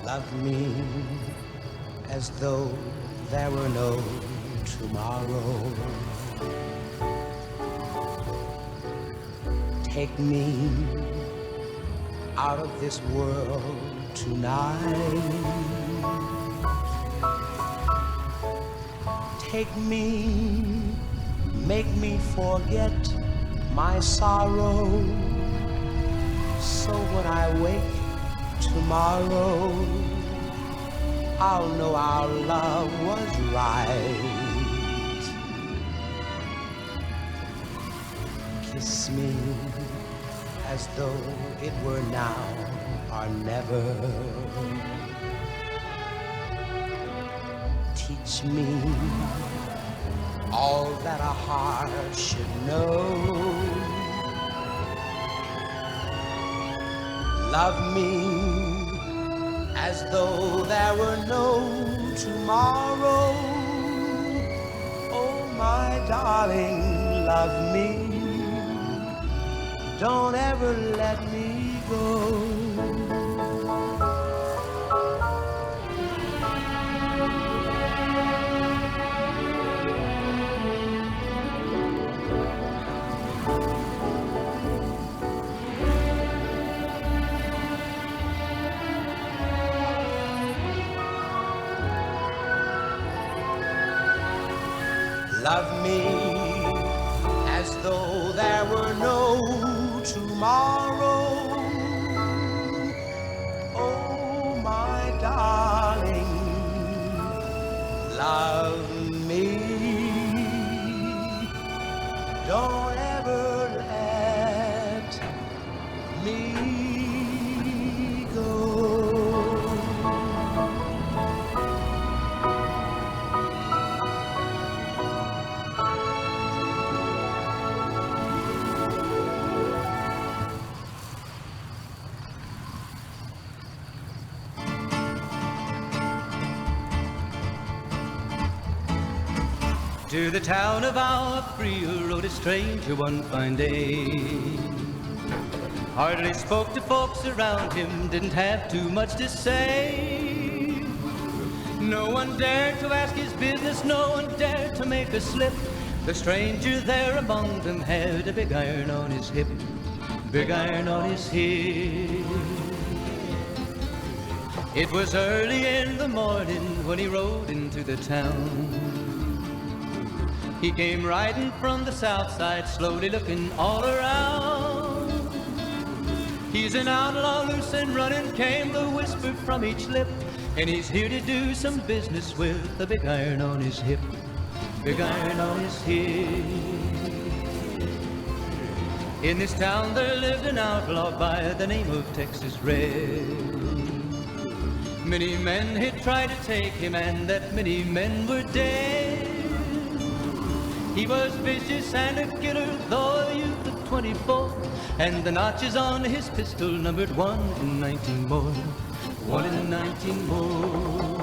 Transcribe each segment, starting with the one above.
Love me as though there were no tomorrow. Take me out of this world tonight. Take me, make me forget my sorrow. So when I wake tomorrow, I'll know our love was right. Kiss me as though it were now or never. Teach me all that a heart should know. Love me as though there were no tomorrow. Oh, my darling, love me. Don't ever let me go. Love me as though there were no tomorrow. Oh, my darling, love me. Don't ever let me go. To the town of Alfreel rode a stranger one fine day. Hardly spoke to folks around him, didn't have too much to say. No one dared to ask his business, no one dared to make a slip. The stranger there among them had a big iron on his hip, big iron on his hip. It was early in the morning when he rode into the town. He came riding from the south side, slowly looking all around. He's an outlaw, loose and running, came the whisper from each lip. And he's here to do some business with a big iron on his hip, big iron on his hip. In this town there lived an outlaw by the name of Texas Red. Many men had tried to take him, and that many men were dead. He was vicious and a killer, though a youth of 24, and the notches on his pistol numbered 1 in 19 more, 1 in 19 more.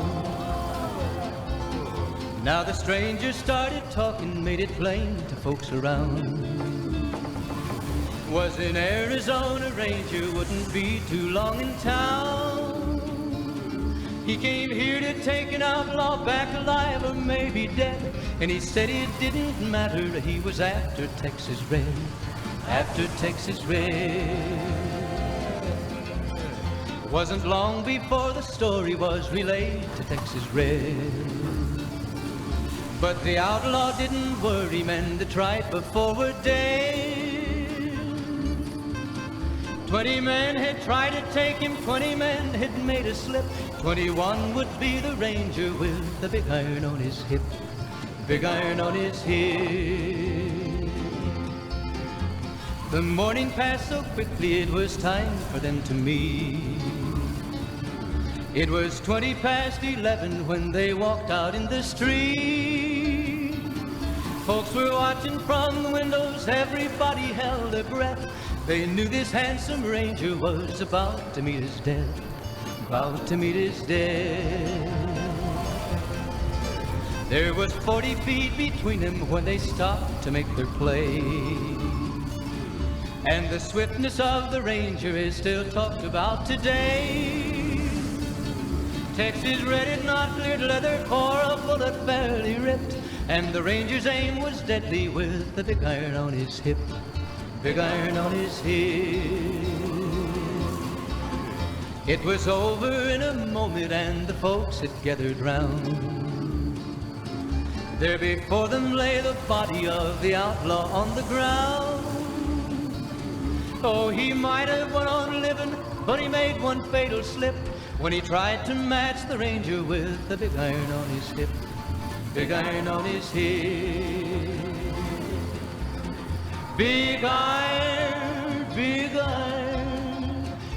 Now the stranger started talking, made it plain to folks around. Was an Arizona Ranger, wouldn't be too long in town. He came here to take an outlaw back alive or maybe dead. And he said it didn't matter, he was after Texas Red, after Texas Red. Wasn't long before the story was relayed to Texas Red. But the outlaw didn't worry, men that tried before were dead. 20 men had tried to take him, 20 men had made a slip. 21 would be the ranger with the big iron on his hip, big iron on his hip. The morning passed so quickly, it was time for them to meet. It was 20 past 11 when they walked out in the street. Folks were watching from the windows, everybody held their breath. They knew this handsome ranger was about to meet his death, about to meet his death. There was 40 feet between them when they stopped to make their play. And the swiftness of the ranger is still talked about today. Texas red is not cleared leather or a bullet barely ripped, and the ranger's aim was deadly with the big iron on his hip, big iron on his hip. It was over in a moment and the folks had gathered round. There before them lay the body of the outlaw on the ground. Oh, he might have went on living, but he made one fatal slip when he tried to match the ranger with the big iron on his hip, big iron on his hip. Big iron,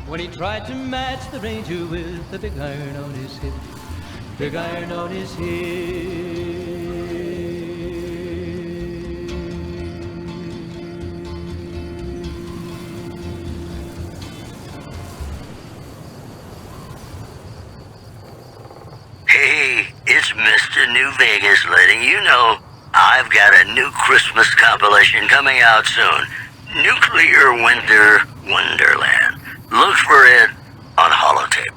when he tried to match the ranger with the big iron on his hip, big iron on his hip. Hey, it's Mr. New Vegas letting you know I've got a new Christmas compilation coming out soon. Nuclear Winter Wonderland. Look for it on holotape.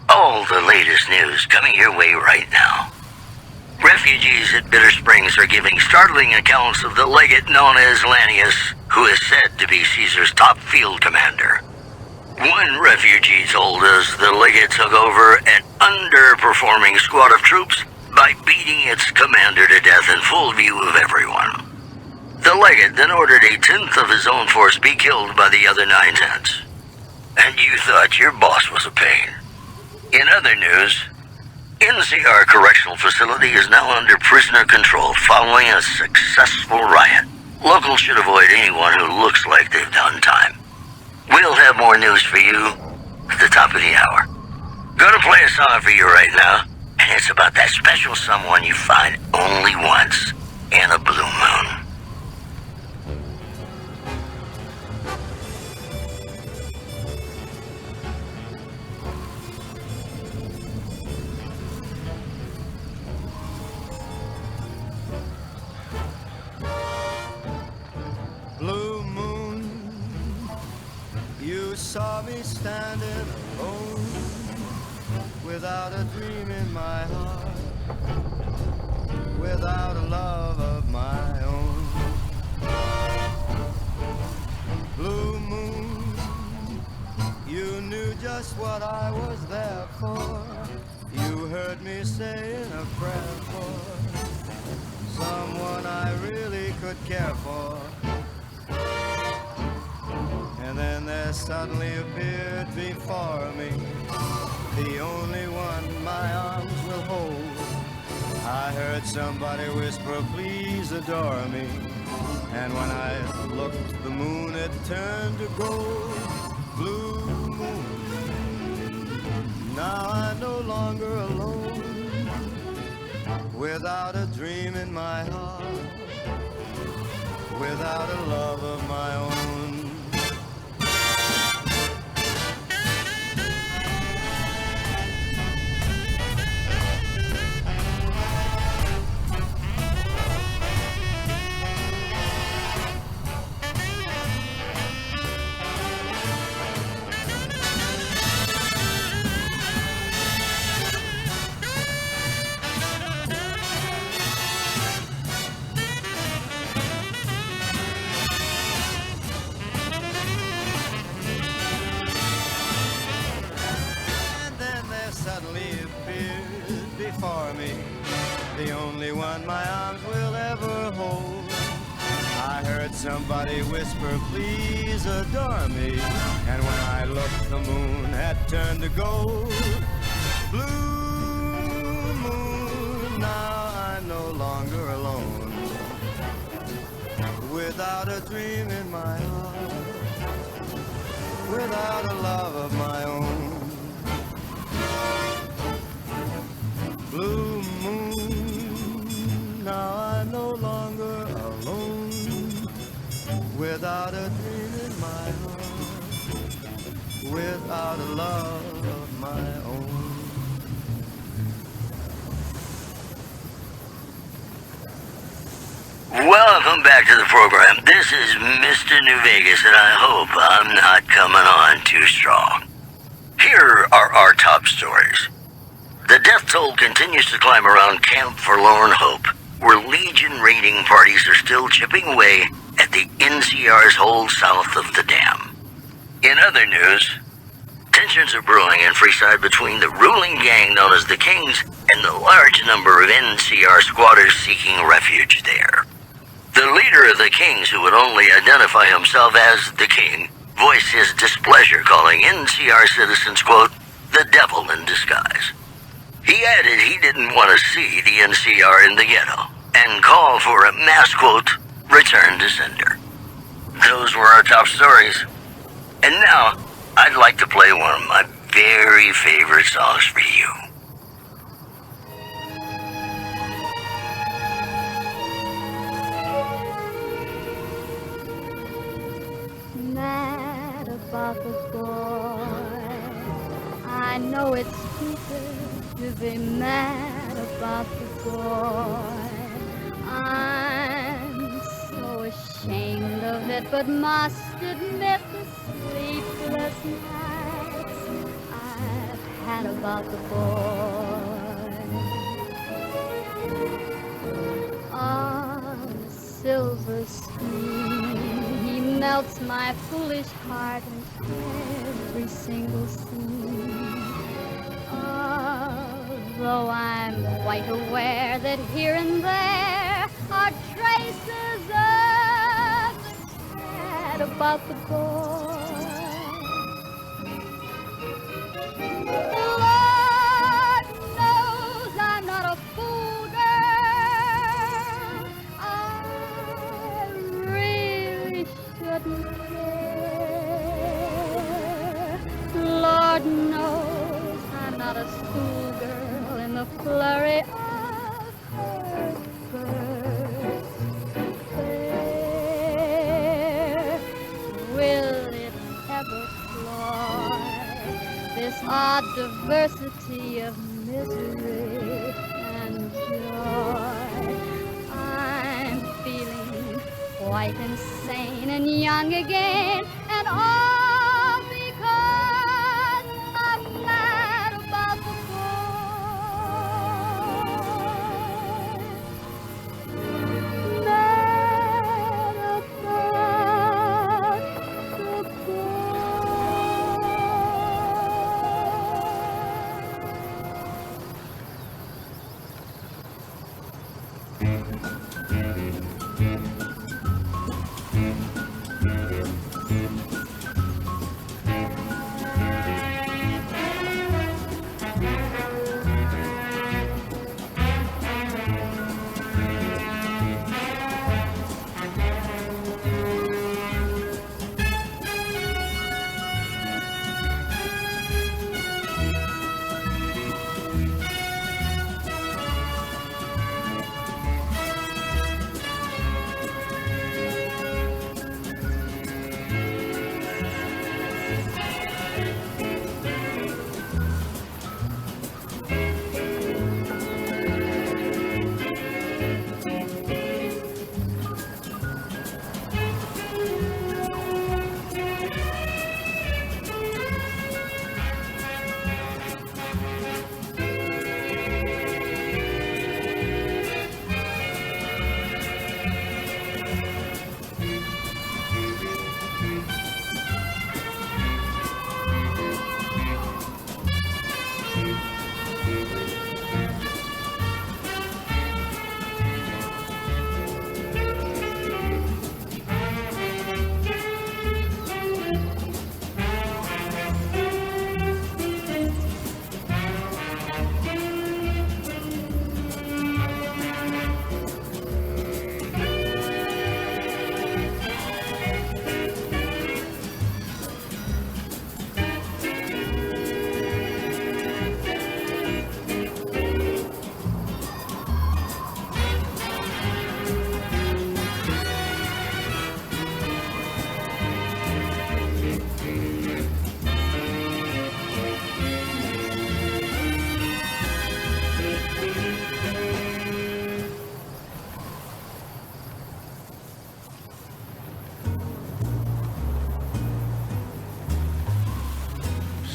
All the latest news coming your way right now. Refugees at Bitter Springs are giving startling accounts of the legate known as Lanius, who is said to be Caesar's top field commander. One refugee told us the legate took over an underperforming squad of troops by beating its commander to death in full view of everyone. The legate then ordered a tenth of his own force be killed by the other 9/10. And you thought your boss was a pain. In other news, NCR Correctional Facility is now under prisoner control following a successful riot. Locals should avoid anyone who looks like they've done time. We'll have more news for you at the top of the hour. Gonna play a song for you right now, and it's about that special someone you find only once in a blue moon. Blue moon, you saw me standing alone, without a dream in my heart, without a love of my own. Blue moon, you knew just what I was there for. You heard me saying a prayer for someone I really could care for. And then there suddenly appeared before me the only one my arms will hold. I heard somebody whisper, please adore me. And when I looked, the moon had turned to gold. Blue moon, now I'm no longer alone, without a dream in my heart, without a love of my own. Suddenly appeared before me, the only one my arms will ever hold. I heard somebody whisper, please adore me. And when I looked, the moon had turned to gold. Blue moon, now I'm no longer alone, without a dream in my heart, without a love of my own. Blue moon, now I'm no longer alone, without a dream in my heart, without a love of my own. Welcome back to the program. This is Mr. New Vegas, and I hope I'm not coming on too strong. Here are our top stories. The death toll continues to climb around Camp Forlorn Hope, where Legion raiding parties are still chipping away at the NCR's hold south of the dam. In other news, tensions are brewing in Freeside between the ruling gang known as the Kings and the large number of NCR squatters seeking refuge there. The leader of the Kings, who would only identify himself as the King, voiced his displeasure, calling NCR citizens, quote, the devil in disguise. He added he didn't want to see the NCR in the ghetto and called for a mass, quote, return to sender. Those were our top stories. And now, I'd like to play one of my very favorite songs for you. Mad about the boy. I know it's stupid to be mad about the boy. I'm so ashamed of it, but must admit the sleepless nights I've had about the boy. On a silver screen, he melts my foolish heart in every single scene. Although I'm quite aware that here and there are traces of the sad about the boy. Lord knows I'm not a fool, girl. I really shouldn't care. Lord knows I'm not a schoolgirl in the flurry of her first affair. Will it ever cloy this odd diversity of misery and joy? I'm feeling quite insane and young again, and all because I'm mad about the boy. Mad about the boy.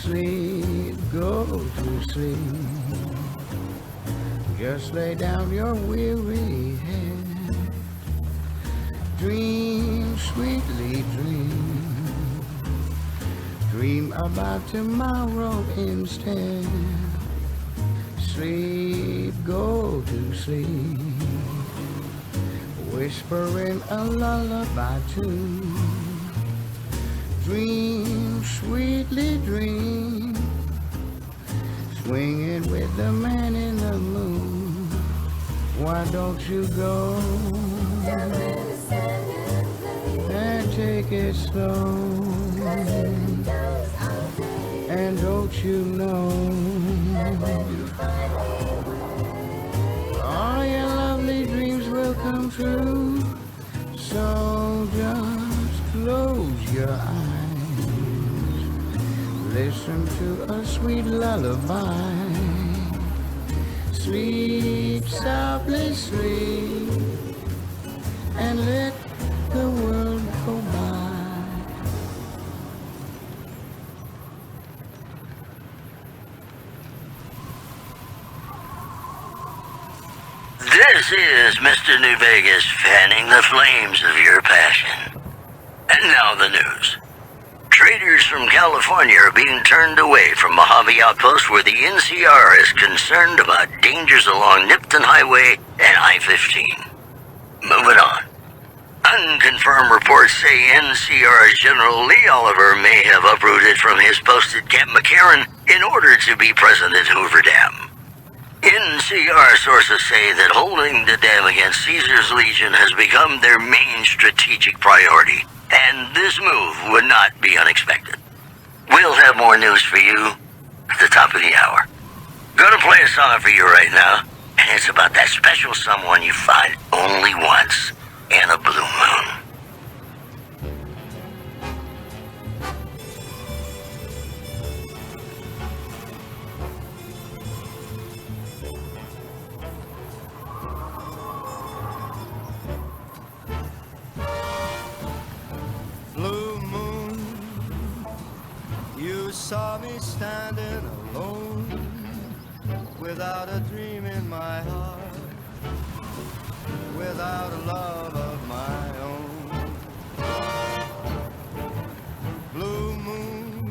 Sleep, go to sleep. Just lay down your weary head. Dream, sweetly dream. Dream about tomorrow instead. Sleep, go to sleep. Whispering a lullaby too. Dream, sweetly dream. Swinging with the man in the moon. Why don't you go and take it slow? And don't you know all your lovely dreams will come true? So just close your eyes. Listen to a sweet lullaby. Sleep softly, sleep, and let the world go by. This is Mr. New Vegas fanning the flames of your passion. And now the news. Traders from California are being turned away from Mojave Outpost where the NCR is concerned about dangers along Nipton Highway and I-15. Moving on. Unconfirmed reports say NCR's General Lee Oliver may have uprooted from his post at Camp McCarran in order to be present at Hoover Dam. NCR sources say that holding the dam against Caesar's Legion has become their main strategic priority, and this move would not be unexpected. We'll have more news for you at the top of the hour. Gonna play a song for you right now, and it's about that special someone you find only once in a blue moon. Blue moon, you saw me standing alone, without a dream in my heart, without a love of my own. Blue moon,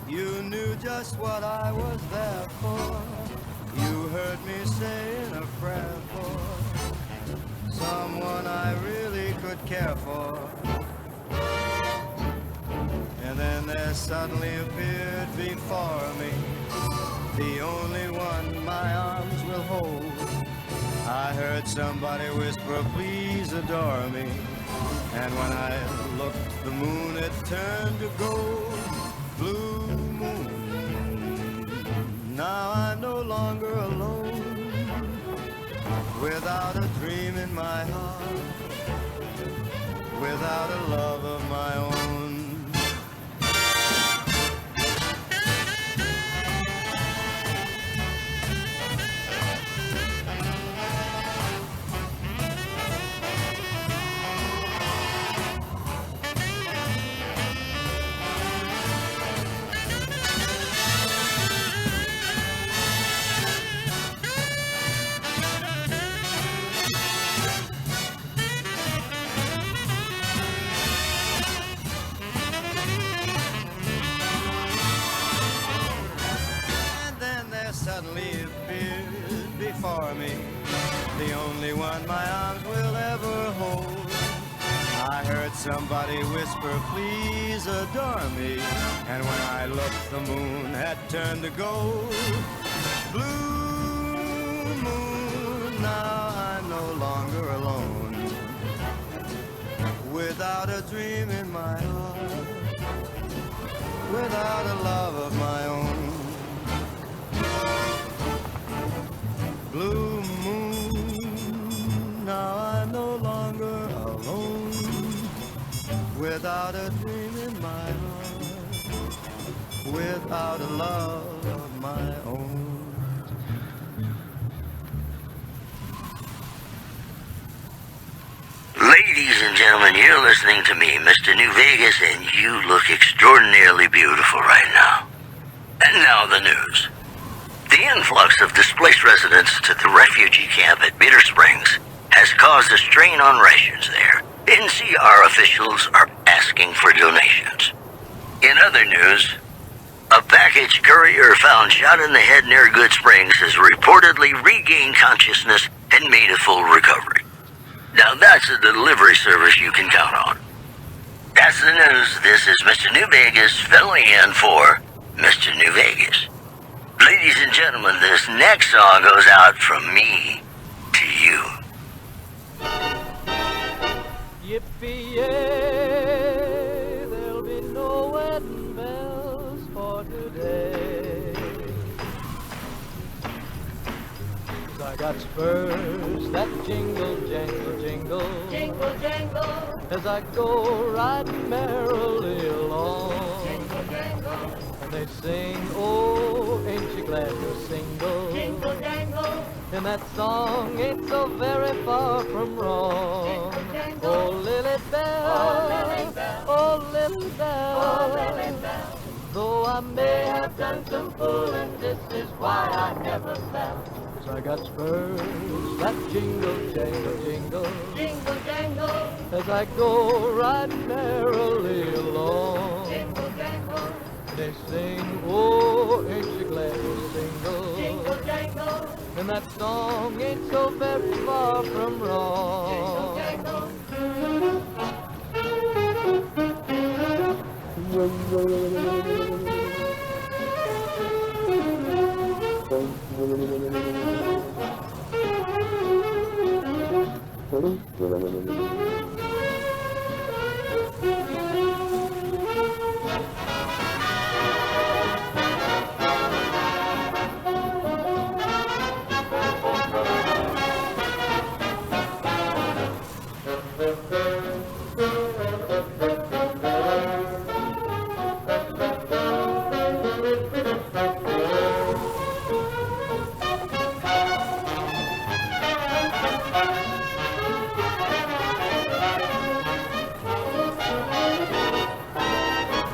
you knew just what I was there for. You heard me saying a prayer for someone I really could care for. And then there suddenly appeared before me the only one my arms will hold. I heard somebody whisper, please adore me. And when I looked, the moon had turned to gold. Blue moon, now I'm no longer alone, without a dream in my heart, without a love of my own. Suddenly appeared before me the only one my arms will ever hold. I heard somebody whisper, please adore me. And when I looked, the moon had turned to gold. Blue moon, now I'm no longer alone, without a dream in my heart, without a love of my own. Blue moon, now I'm no longer alone, without a dream in my heart, without a love of my own. Ladies and gentlemen, you're listening to me, Mr. New Vegas, and you look extraordinarily beautiful right now. And now the news. The influx of displaced residents to the refugee camp at Bitter Springs has caused a strain on rations there. NCR officials are asking for donations. In other news, a package courier found shot in the head near Good Springs has reportedly regained consciousness and made a full recovery. Now that's a delivery service you can count on. That's the news. This is Mr. New Vegas filling in for Mr. New Vegas. Ladies and gentlemen, this next song goes out from me to you. Yippee-yay, there'll be no wedding bells for today. 'Cause I got spurs that jingle, jangle, jingle, Jingle, jangle, as I go riding merrily along. jingle, jangle, And they sing, oh, ain't you glad you're single? jingle, jangle, And that song ain't so very far from wrong. Oh, Lily Bell, Oh, Lily Bell. oh, Lily Bell. oh, Lily Bell. Though I may have done some fooling, this is why I never fell. 'Cause I got spurs that jingle, jangle, jingle, Jingle, jangle, as I go riding merrily along. jingle, jangle, They sing, oh, ain't you glad you're single? jingle, jangle, And that song ain't so very far from wrong. jangle.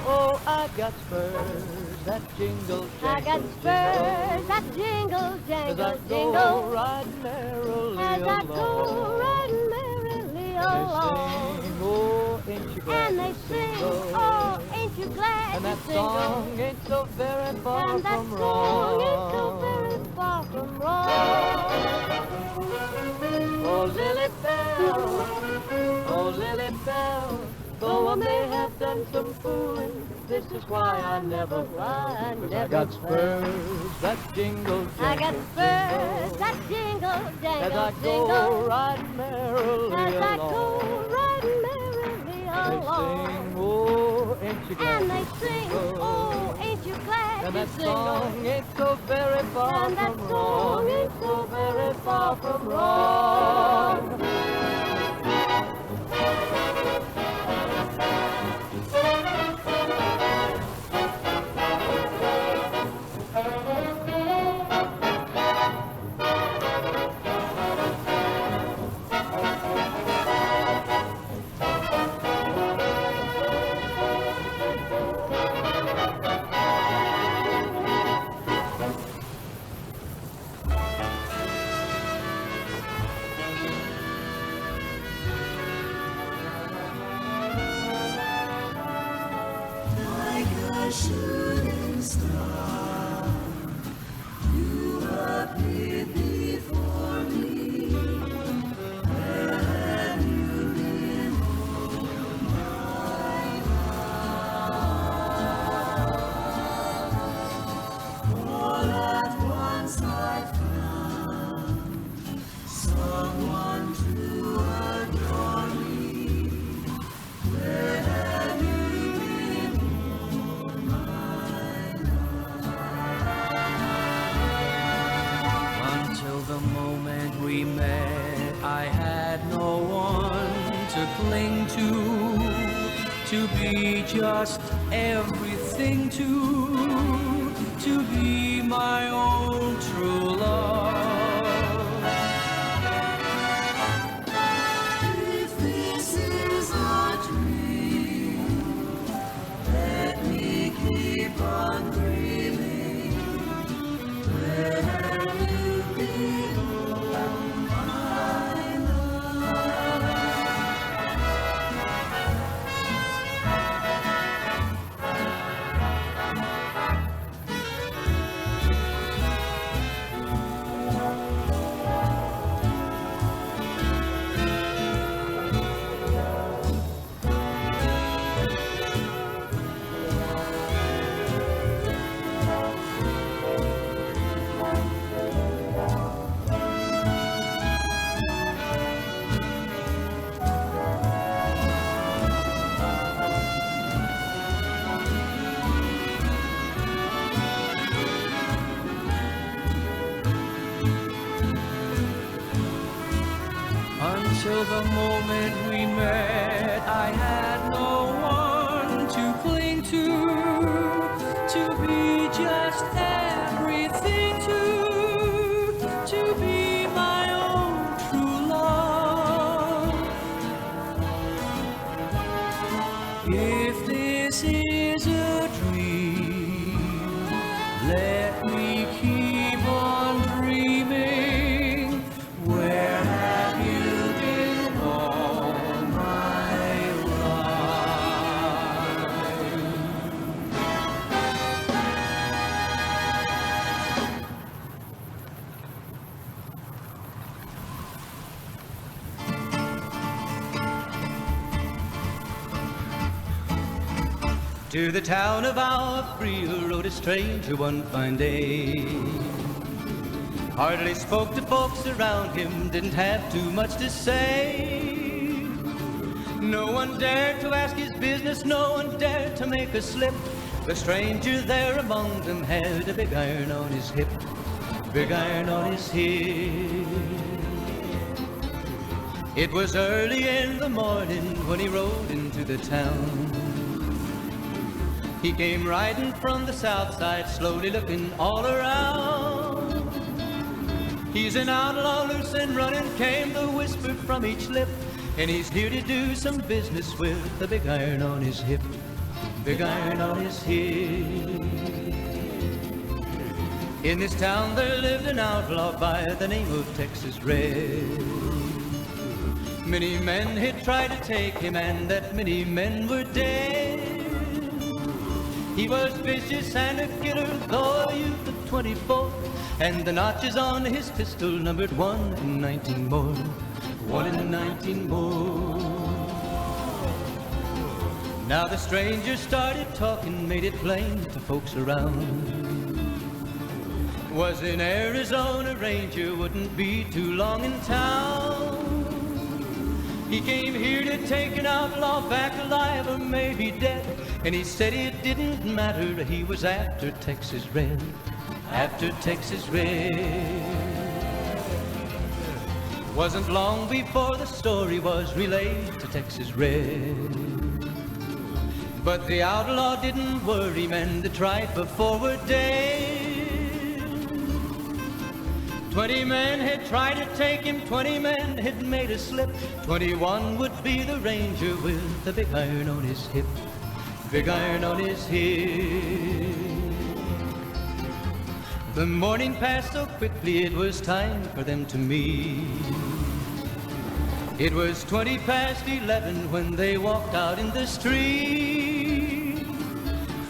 Oh, I got spurs that jingle, jangle, I got spurs that jingle, as I jangle, go jingle, riding merrily as I go along. riding merrily They along. sing, oh, ain't you glad And they you're sing, single? oh, ain't you glad And you're that single? song ain't so very far And that from song ain't so very wrong. far from wrong. Oh, Lily Bell, oh, Lily Bell, though I may have done some fooling, this is why I never I fell. 'Cause I never got fell. spurs that jingle, jangle, I got spurs jingle, that jingle, as I jangle, go jingle, riding merrily as I along. go riding merrily They along. sing, oh, ain't you glad And they you're sing, single? oh, ain't you glad And you're that single? song ain't so very far And that from song wrong. ain't So very far from wrong. Until the moment we met, I had no one to cling to be just everything to be my own true love. If this is a dream, let me keep on dreaming. When Till the moment we met, I had no one to cling to be just everything to be my own true love. If this is a dream, let me keep on dreaming. Where have you been all my life? To the town of our Brio rode a stranger one fine day. Hardly spoke to folks around him, didn't have too much to say. No one dared to ask his business, no one dared to make a slip. The stranger there among them had a big iron on his hip, big iron on his hip. It was early in the morning when he rode into the town. He came riding from the south side, slowly looking all around. He's an outlaw, loose and running, came the whisper from each lip, and he's here to do some business with the big iron on his hip, big iron on his hip. In this town there lived an outlaw by the name of Texas Red. Many men had tried to take him, and that many men were dead. He was vicious and a killer, though a youth of 24, and the notches on his pistol numbered 1 in 19 more, 1 in 19 more. Now the stranger started talking, made it plain to folks around. Was an Arizona Ranger, wouldn't be too long in town. He came here to take an outlaw back alive or maybe dead, and he said it didn't matter, he was after Texas Red, after Texas Red. Wasn't long before the story was relayed to Texas Red. But the outlaw didn't worry, men that tried before were dead. 20 men had tried to take him, 20 men had made a slip. 21 would be the ranger with the big iron on his hip, big iron on his hip. The morning passed so quickly, it was time for them to meet. It was 20 past 11 when they walked out in the street.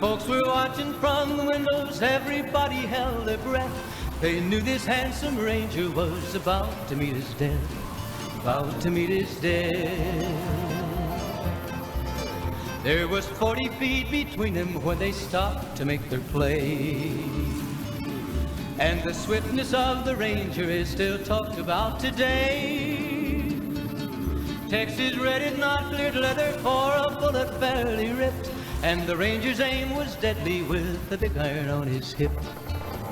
Folks were watching from the windows, everybody held their breath. They knew this handsome ranger was about to meet his death, about to meet his death. There was 40 feet between them when they stopped to make their play. And the swiftness of the ranger is still talked about today. Texas Red had not cleared leather for a bullet fairly ripped, and the ranger's aim was deadly with the big iron on his hip,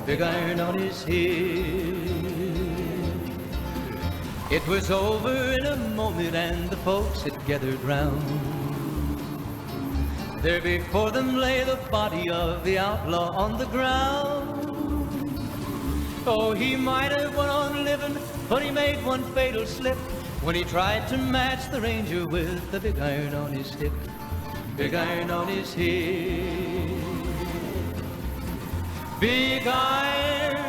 big iron on his hip. It was over in a moment and the folks had gathered round. There before them lay the body of the outlaw on the ground. Oh, he might have went on living, but he made one fatal slip when he tried to match the ranger with the big iron on his hip, big iron on his hip. Big iron,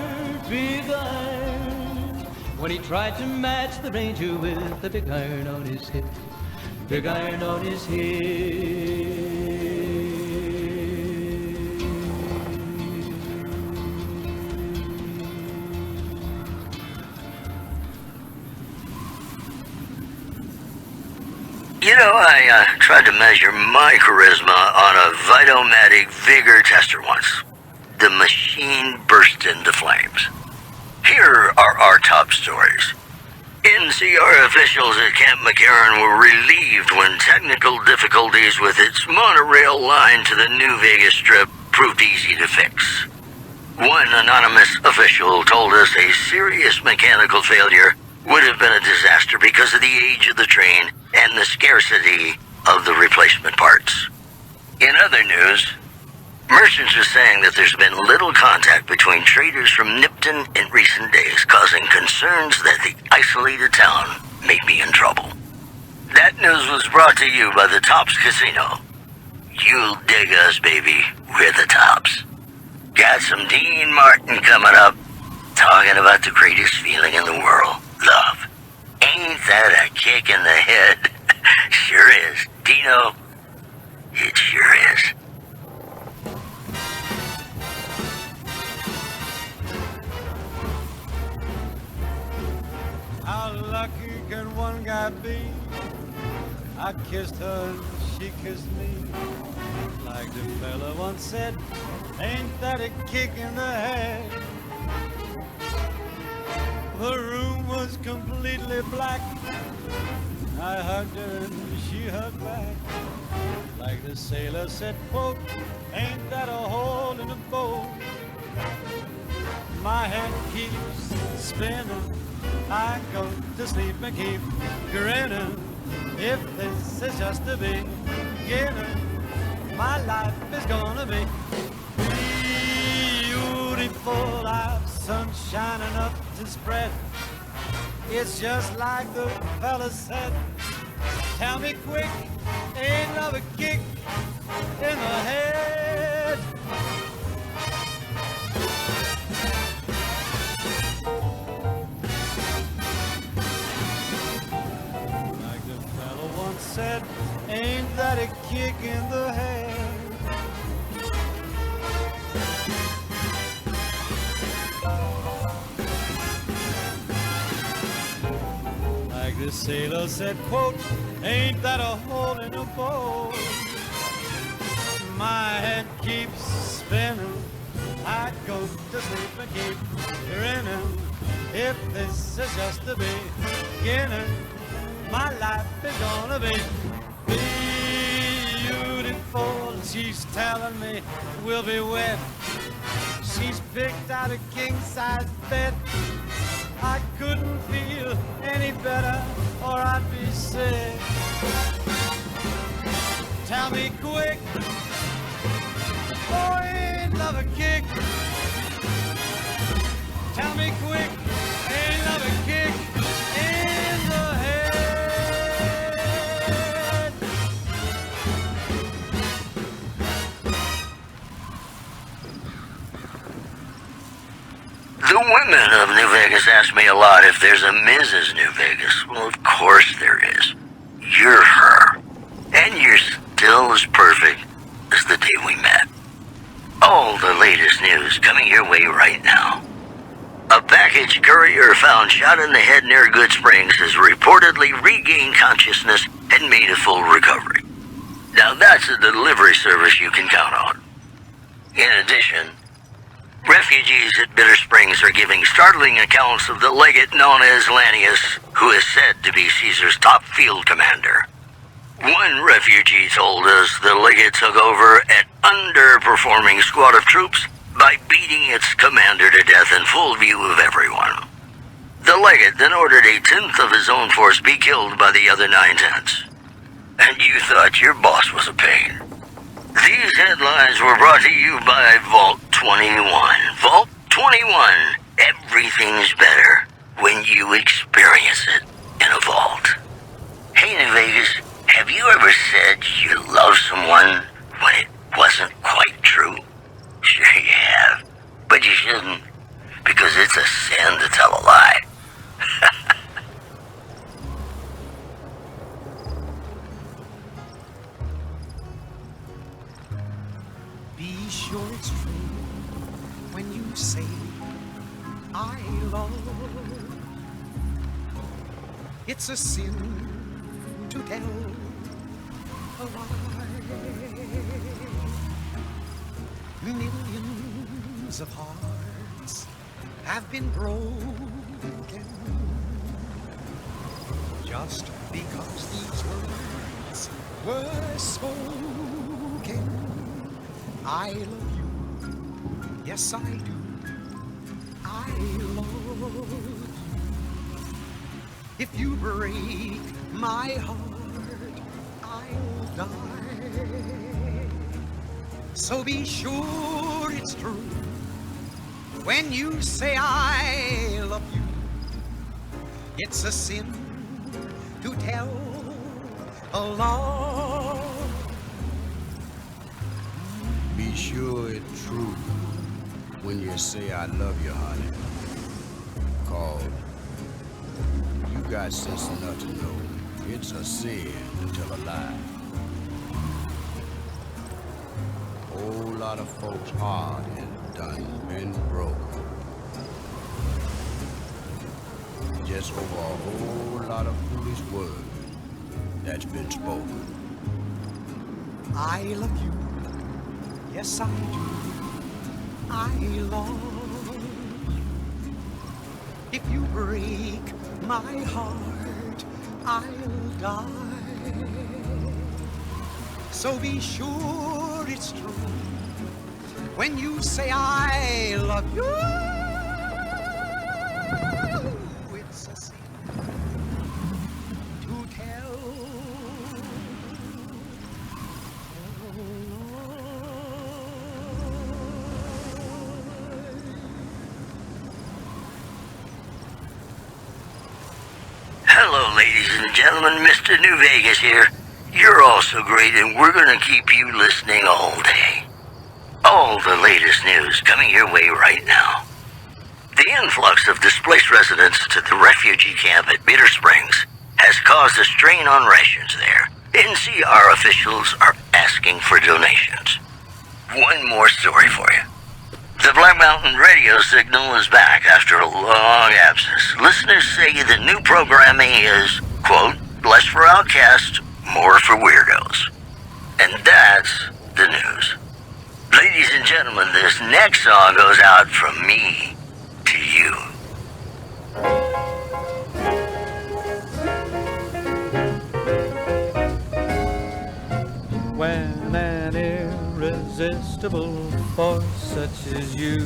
when he tried to match the ranger with the big iron on his hip, big iron on his hip. You know, I tried to measure my charisma on a Vitomatic vigor tester once. The machine burst into flames. Here are our top stories. NCR officials at Camp McCarran were relieved when technical difficulties with its monorail line to the New Vegas Strip proved easy to fix. One anonymous official told us a serious mechanical failure would have been a disaster because of the age of the train and the scarcity of the replacement parts. In other news, merchants are saying that there's been little contact between traders from Nipton in recent days, causing concerns that the isolated town may be in trouble. That news was brought to you by the Tops Casino. You'll dig us, baby. We're the Tops. Got some Dean Martin coming up, talking about the greatest feeling in the world, love. Ain't that a kick in the head? Sure is. Dino, it sure is. How lucky can one guy be? I kissed her and she kissed me. Like the fella once said, ain't that a kick in the head? The room was completely black. I hugged her and she hugged back. Like the sailor said, quote, ain't that a hole in the boat? My head keeps spinning. I go to sleep and keep grinning. If this is just the beginning, my life is gonna be beautiful. I've sunshine enough to spread. It's just like the fella said. Tell me quick, ain't love a kick in the head? Like the fella once said, ain't that a kick in the head? Like the sailor said, quote, ain't that a hole in the boat? My head keeps spinning. I go to sleep and keep grinning. If this is just the beginning, my life is gonna be beautiful. She's telling me we'll be wed. She's picked out a king-size bed. I couldn't feel any better or I'd be sick. Tell me quick, oh, ain't love a kick? Tell me quick, ain't love a kick in the head? The women of New Vegas ask me a lot if there's a Mrs. New Vegas. Well, of course there is. You're her. And you're still as perfect as the day we met. All the latest news coming your way right now. A package courier found shot in the head near Good Springs has reportedly regained consciousness and made a full recovery. Now that's a delivery service you can count on. In addition, refugees at Bitter Springs are giving startling accounts of the legate known as Lanius, who is said to be Caesar's top field commander. One refugee told us the legate took over an underperforming squad of troops by beating its commander to death in full view of everyone. The legate then ordered a tenth of his own force be killed by the other 9/10. And you thought your boss was a pain. These headlines were brought to you by Vault 21. Vault 21. Everything's better when you experience it in a vault. Hey, New Vegas, have you ever said you love someone when it wasn't quite true? Sure you have, but you shouldn't, because it's a sin to tell a lie. Be sure it's true when you say I love. It's a sin to tell a lie. Millions of hearts have been broken just because these words were spoken. I love you, yes I do. I love you. If you break my heart, I'll die. So be sure it's true when you say I love you. It's a sin to tell a lie. Be sure it's true when you say I love you, honey. 'Cause you got sense enough to know it's a sin to tell a lie. Whole lot of folks' heart has done been broken. Just over a whole lot of foolish words that's been spoken. I love you, yes I do. I love you. If you break my heart, I'll die. So be sure it's true when you say I love you. It's a sin to tell. Hello, ladies and gentlemen. Mr. New Vegas here. You're all so great, and we're going to keep you listening all day. All the latest news coming your way right now. The influx of displaced residents to the refugee camp at Bitter Springs has caused a strain on rations there. NCR officials are asking for donations. One more story for you. The Black Mountain radio signal is back after a long absence. Listeners say the new programming is, quote, less for outcasts, more for weirdos. And that's the news. Ladies and gentlemen, this next song goes out from me to you. When an irresistible force such as you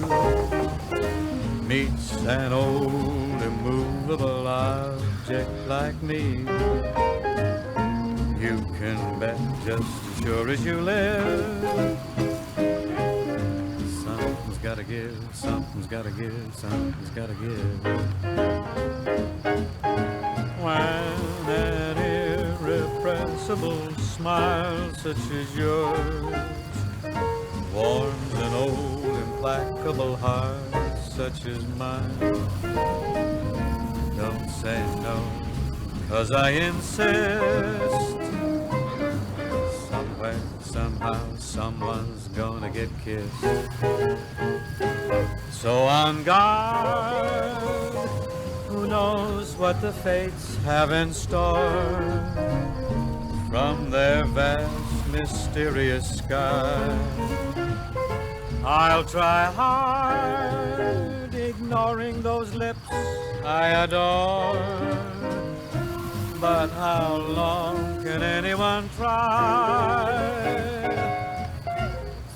meets an old immovable object like me, you can bet just as sure as you live, something's gotta give, something's gotta give, something's gotta give. When an irrepressible smile such as yours warms an old implacable heart such as mine, don't say no, 'cause I insist. Somewhere, somehow, someone's gonna get kissed. So on guard, who knows what the fates have in store from their vast, mysterious sky. I'll try hard, ignoring those lips I adore. But how long can anyone try?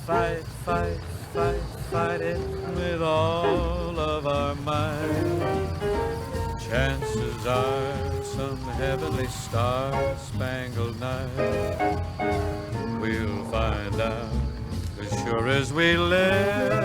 Fight, fight, fight, fight it with all of our might. Chances are some heavenly star-spangled night we'll find out as sure as we live.